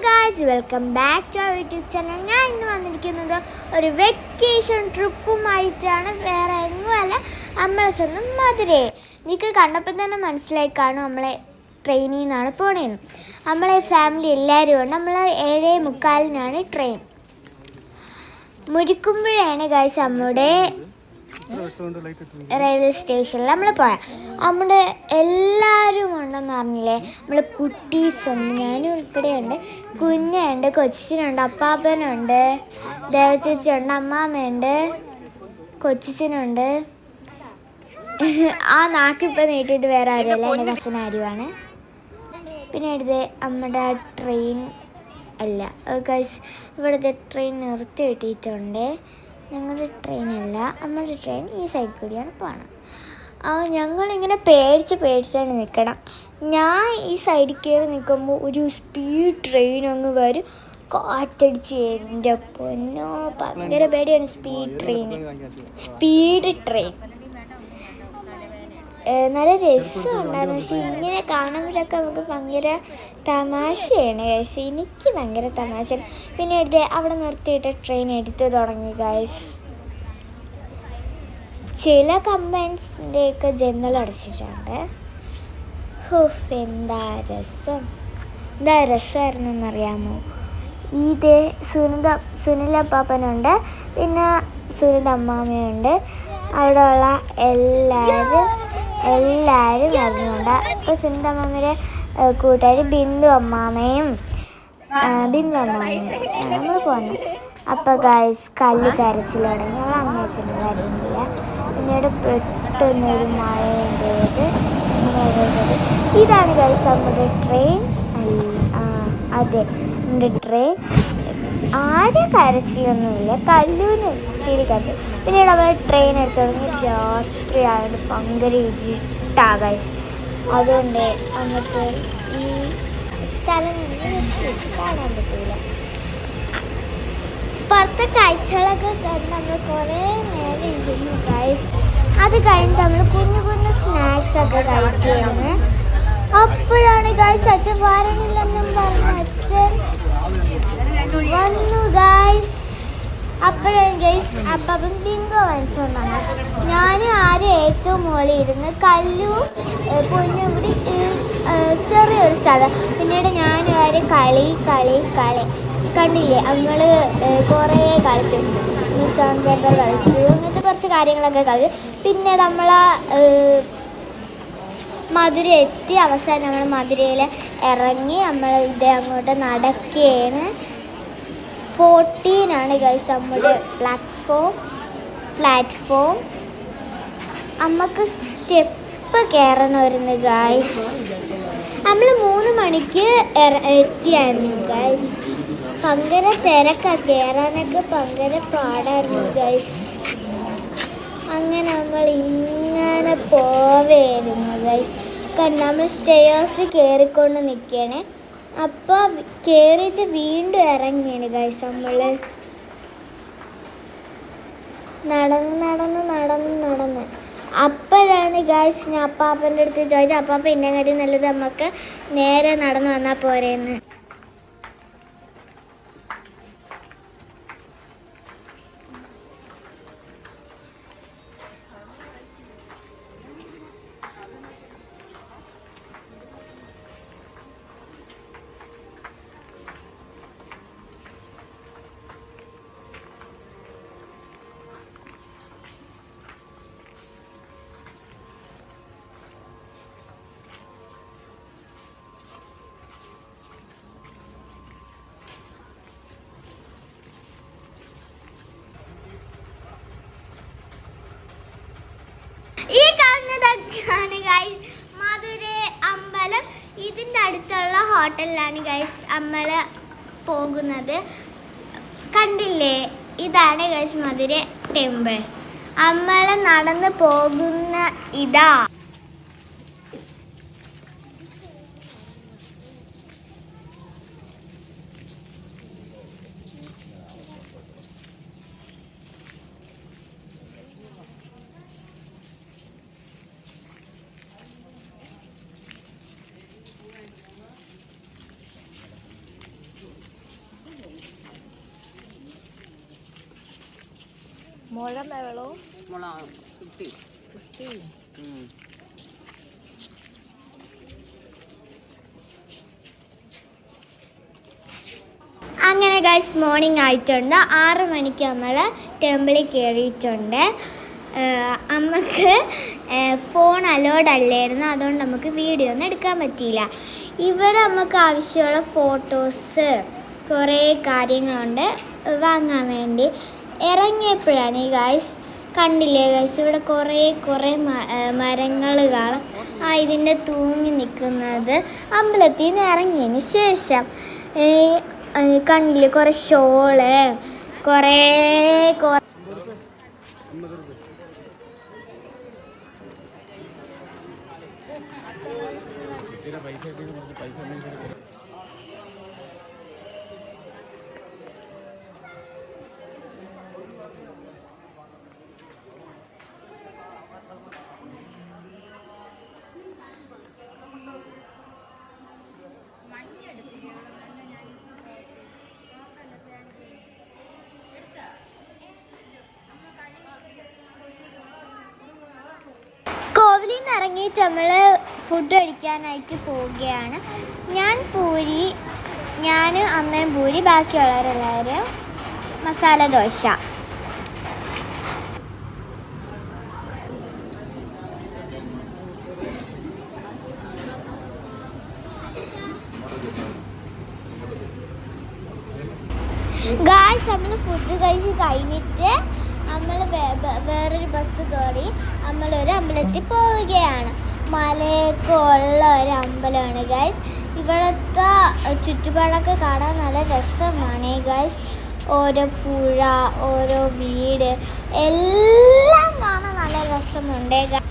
Guys, welcome back to our YouTube channel. ഞാൻ ഇന്ന് വന്നിരിക്കുന്നത് ഒരു വെക്കേഷൻ ട്രിപ്പുമായിട്ടാണ്. വേറെ എങ്ങുമല്ല, നമ്മളെ സ്വന്തം മധുരയെ. നിങ്ങൾക്ക് കണ്ടപ്പോൾ തന്നെ മനസ്സിലായി കാണും നമ്മളെ ട്രെയിനിൽ നിന്നാണ് പോണേന്ന്. നമ്മളെ ഫാമിലി എല്ലാവരും ഉണ്ട്. നമ്മൾ 7:45 ട്രെയിൻ. മുരിക്കുമ്പോഴാണ് ഗായ്സ് നമ്മുടെ റെയിൽവേ സ്റ്റേഷനിൽ നമ്മൾ പോയാൽ നമ്മുടെ എല്ലാവരും ഉണ്ടെന്ന് പറഞ്ഞില്ലേ. നമ്മൾ കുട്ടീസുണ്ട്, ഞാനും ഉൾപ്പെടെയുണ്ട്. കുഞ്ഞുണ്ട്, കൊച്ചിനുണ്ട്, അപ്പാപ്പനുണ്ട്, ദേവചേച്ചിയുണ്ട്, അമ്മാമ്മയുണ്ട്, കൊച്ചിനുണ്ട്. ആ നാക്കിപ്പോൾ നീട്ടിയത് വേറെ ആരുമല്ല, എൻ്റെ കസിൻ ആരുമാണ്. പിന്നെ എടുത്ത് നമ്മുടെ ട്രെയിൻ അല്ല ഗൈസ്, ഇവിടുത്തെ ട്രെയിൻ നിർത്തി കിട്ടിയിട്ടുണ്ട്. ഞങ്ങളുടെ ട്രെയിനല്ല, നമ്മുടെ ട്രെയിൻ ഈ സൈഡ് കൂടിയാണ് പോകണം. ഞങ്ങളിങ്ങനെ പേടിച്ചാണ് നിൽക്കണം. ഞാൻ ഈ സൈഡിൽ കയറി നിൽക്കുമ്പോൾ ഒരു സ്പീഡ് ട്രെയിൻ അങ്ങ് വരും, കാറ്റടിച്ച്. എൻ്റെ പൊന്നോ, ഭയങ്കര പേടിയാണ് സ്പീഡ് ട്രെയിൻ. നല്ല രസമുണ്ടായിരുന്നു. പക്ഷേ ഇങ്ങനെ കാണുമ്പോഴൊക്കെ നമുക്ക് ഭയങ്കര തമാശയാണ് ഗൈസ്. എനിക്ക് ഭയങ്കര തമാശയാണ്. പിന്നെ അവിടെ നിർത്തിയിട്ട് ട്രെയിൻ എടുത്തു തുടങ്ങി ഗൈസ്. ചില കമ്പൈൻസിൻ്റെയൊക്കെ ജനൽ അടച്ചിട്ടുണ്ട്. എന്താ രസമായിരുന്നെന്നറിയാമോ? ഇത് സുനിലപ്പാപ്പനുണ്ട്, പിന്നെ സുനിത അമ്മാമ്മയുണ്ട്. അവിടെയുള്ള എല്ലാവരും വരുന്നുണ്ട്. ഇപ്പോൾ സുനിത അമ്മാമ്മയുടെ കൂട്ടുകാർ ബിന്ദു അമ്മാമ്മയും നമ്മൾ പോകുന്നത്. അപ്പോൾ ഗൈസ് കല്ല് കരച്ചിൽ തുടങ്ങി. അവളെ അമ്മയച്ഛനും വരുന്നില്ല. പിന്നീട് പെട്ടെന്നൊരു മഴയുടേത്. ഇതാണ് ഗൈസ് നമ്മുടെ ട്രെയിൻ. അതെ, നമ്മുടെ ട്രെയിൻ. ആരും കരച്ചിലൊന്നുമില്ല, കല്ലൂന് ഇച്ചിരി കരച്ചിൽ. പിന്നീട് നമ്മൾ ട്രെയിൻ എടുത്തു തുടങ്ങി. രാത്രി ആയതുകൊണ്ട് ഭയങ്കര ഇരുട്ടാ ഗൈസ്. അതുകൊണ്ട് നമുക്ക് ഈ സ്ഥലം കാണാൻ പറ്റില്ല. പുറത്തെ കാഴ്ചകളൊക്കെ കണ്ട് നമ്മൾ കുറേ നേരം ഇരുന്നു ഗൈസ്. അത് കഴിഞ്ഞിട്ട് നമ്മൾ കുഞ്ഞു സ്നാക്സ് ഒക്കെ കഴിക്കുകയാണ്. അപ്പോഴാണ് ഗൈസ് അച്ഛൻ വരണില്ലെന്നും പറഞ്ഞ അച്ഛൻ വന്നു ഗൈസ്. അപ്പോഴാണ് ഗൈസ് അപ്പം ബിങ്കോ വാങ്ങിച്ചുകൊണ്ടാണ്. ഞാനും ഏറ്റവും മുകളിൽ ഇരുന്ന്, കല്ലും പൊന്നും കൂടി ചെറിയൊരു സ്ഥലം. പിന്നീട് ഞാനും കളി കണ്ടില്ലേ, ഞങ്ങൾ കുറേ കളിച്ചു. മിസ്സാൻ പേപ്പർ കളിച്ചു, അങ്ങനത്തെ കുറച്ച് കാര്യങ്ങളൊക്കെ കളിച്ചു. പിന്നെ നമ്മൾ മധുര എത്തി. അവസാനം നമ്മൾ മധുരയിൽ ഇറങ്ങി. നമ്മൾ അങ്ങോട്ട് നടക്കുകയാണ്. 14 ഗൈസ് നമ്മുടെ പ്ലാറ്റ്ഫോം. നമുക്ക് സ്റ്റെപ്പ് കയറണമായിരുന്നു ഗൈസ്. നമ്മൾ 3 മണിക്ക് എത്തിയായിരുന്നു ഗൈസ്. ഭയങ്കര തിരക്കാണ്, കയറാനൊക്കെ ഭയങ്കര പാടായിരുന്നു ഗൈസ്. അങ്ങനെ നമ്മൾ ഇങ്ങനെ പോവായിരുന്നു ഗൈസ്. നമ്മൾ സ്റ്റെയർസ് കയറിക്കൊണ്ട് നിൽക്കുകയാണ്. അപ്പോൾ കയറിയിട്ട് വീണ്ടും ഇറങ്ങിയാണ് ഗൈസ്. നമ്മൾ നടന്ന് അപ്പോഴാണ് ഗൈസ് ഞാൻ അപ്പാപ്പൻ്റെ അടുത്ത് ചോദിച്ചു, അപ്പാപ്പ ഇന്നെങ്ങാട്ടി നല്ലത് നമുക്ക് നേരെ നടന്നു വന്നാൽ പോരെയെന്ന്. ഈ കാണുന്നതൊക്കെയാണ് ഗൈസ് മധുര അമ്പലം. ഇതിൻ്റെ അടുത്തുള്ള ഹോട്ടലിലാണ് ഗൈസ് നമ്മൾ പോകുന്നത്. കണ്ടില്ലേ, ഇതാണ് ഗൈസ് മധുര ടെമ്പിൾ. നമ്മൾ നടന്ന് പോകുന്ന ഇതാ. മുള വെള്ളവും മുള കുട്ടി അങ്ങനെ ഗൈസ് മോർണിംഗ് ആയിട്ടുണ്ട്. 6 മണിക്ക് നമ്മൾ ടെമ്പിളിൽ കയറിയിട്ടുണ്ട്. അമ്മക്ക് ഫോൺ അലോഡ് അല്ലായിരുന്നു, അതുകൊണ്ട് നമുക്ക് വീഡിയോ ഒന്നും എടുക്കാൻ പറ്റിയില്ല. ഇവിടെ നമുക്ക് ആവശ്യമുള്ള ഫോട്ടോസ് കുറേ കാര്യങ്ങളുണ്ട് വാങ്ങാൻ വേണ്ടി ഇറങ്ങിയപ്പോഴാണ് ഈ ഗൈസ് കണ്ടില്ലേ ഗൈസ്, ഇവിടെ കുറേ മരങ്ങൾ കാണാം. ഇതിൻ്റെ തൂങ്ങി നിൽക്കുന്നത് അമ്പലത്തിൽ നിന്ന് ഇറങ്ങിയതിന് ശേഷം കണ്ണില് കുറേ ഷോള് കുറേ കോവിലിൽ നിന്ന് ഇറങ്ങിയിട്ട് നമ്മൾ ഫുഡ് കഴിക്കാനായിട്ട് പോവുകയാണ്. ഞാനും അമ്മയും പൂരി, ബാക്കിയുള്ളവരെല്ലാവരും മസാല ദോശ. ഗായ്സ് നമ്മൾ ഫുഡ് കഴിച്ച് കഴിഞ്ഞിട്ട് നമ്മൾ വേറൊരു ബസ് കയറി നമ്മളൊരു അമ്പലത്തിൽ പോവുകയാണ്. മലയൊക്കെ ഉള്ള ഒരു അമ്പലമാണ് ഗായ്സ്. ഇവിടുത്തെ ചുറ്റുപാടൊക്കെ കാണാൻ നല്ല രസമാണ് ഗായ്സ്. ഓരോ പുഴ, ഓരോ വീട് എല്ലാം കാണാൻ നല്ല രസമുണ്ട് ഗായ്സ്.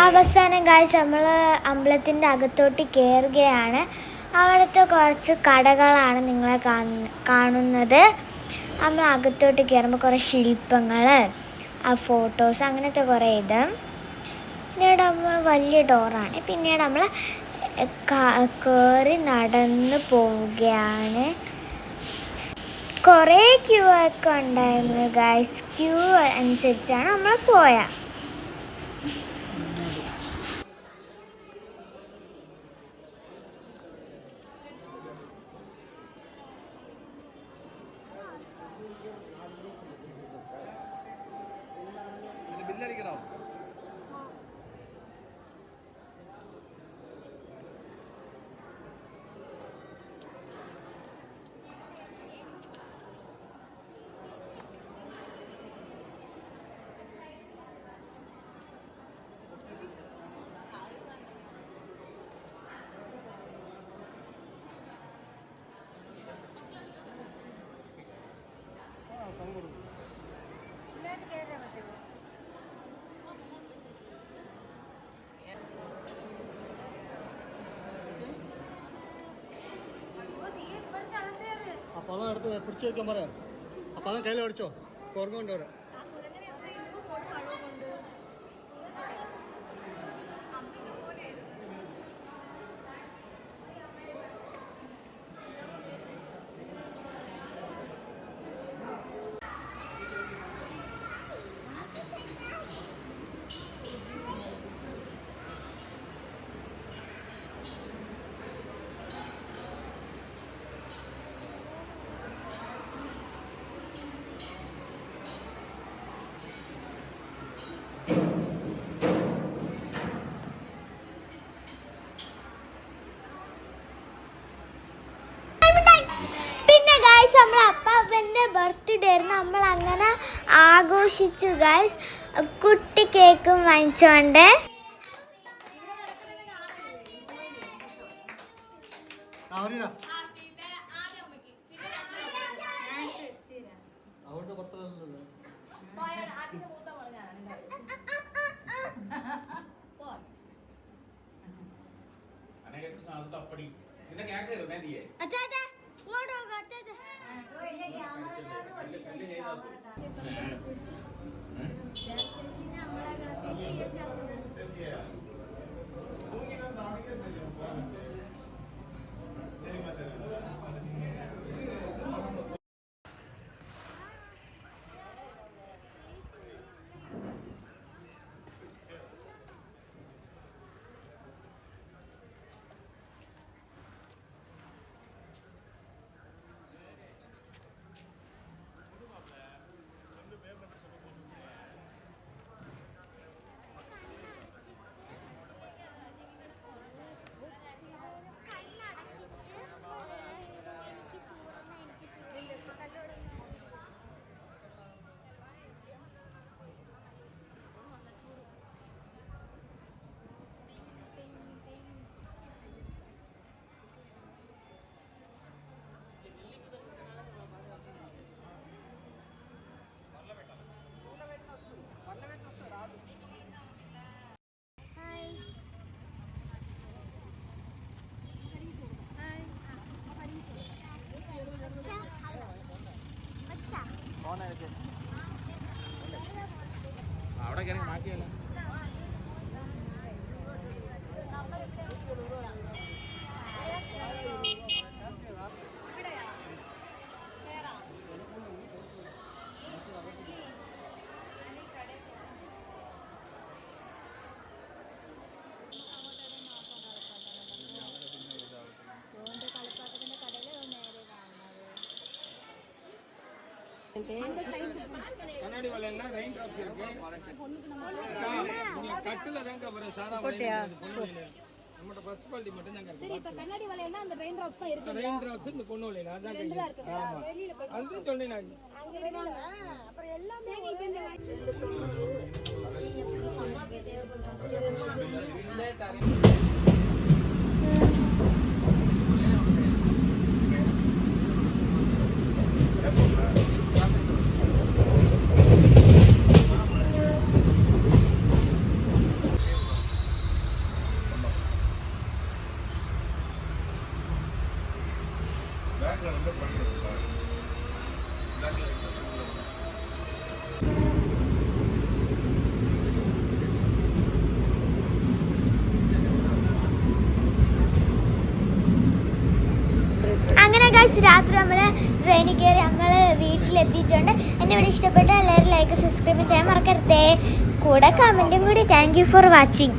അവസാനം ഗായ്സ് നമ്മൾ അമ്പലത്തിൻ്റെ അകത്തോട്ട് കയറുകയാണ്. അവിടുത്തെ കുറച്ച് കടകളാണ് നിങ്ങളെ കാണുന്നത്. നമ്മൾ അകത്തോട്ട് കയറുമ്പോൾ കുറേ ശില്പങ്ങൾ, ഫോട്ടോസ്, അങ്ങനത്തെ കുറേ പിന്നീട് നമ്മൾ വലിയ ഡോറാണ്. പിന്നീട് നമ്മൾ കയറി നടന്ന് പോവുകയാണ്. കുറേ ക്യൂ ഒക്കെ ഉണ്ടായിരുന്നു ഗായ്സ്. ക്യൂ അനുസരിച്ചാണ് നമ്മൾ പോയത്. പണം എടുത്ത് പിടിച്ചു വെക്കാൻ പറയാം. ആ പണം കയ്യിൽ അടിച്ചോ, കുറഞ്ഞുകൊണ്ട് വരാം. അവൻ്റെ ബർത്ത്ഡേ ആയിരുന്നു. നമ്മൾ അങ്ങനെ ആഘോഷിച്ചു ഗൈസ്. കുട്ടി കേക്കും വാങ്ങിച്ചോണ്ട് അവിടെ കയറി മാറ്റിയല്ല. கண்ணாடி வலைன்னா ரெயின் டிராப்ஸ் இருக்கு. நீங்க கட்டுல தாங்க வரும் சாதா நம்மளோட ஃபர்ஸ்ட் குவாலிட்டி மட்டும் தாங்க இருக்கு. இப்ப கண்ணாடி வலைன்னா அந்த ரெயின் டிராப்ஸ் தான் இருக்கு. ரெயின் டிராப்ஸ் இந்த பொண்ணு வலையில அதான் இருக்கு. ஆமா அது சொன்னேன் நான். சரி வாங்க. அப்புறம் எல்லாமே இப்ப இந்த അങ്ങനെ ഗൈസ് രാത്രി നമ്മൾ ട്രെയിനിൽ കയറി നമ്മൾ വീട്ടിലെത്തിയിട്ടുണ്ട്. എൻ്റെ വീഡിയോ ഇഷ്ടപ്പെട്ട എല്ലാവരും ലൈക്ക് സബ്സ്ക്രൈബ് ചെയ്യാൻ മറക്കരുതേ. കൂടെ കമൻറ്റും കൂടി. Thank you for watching.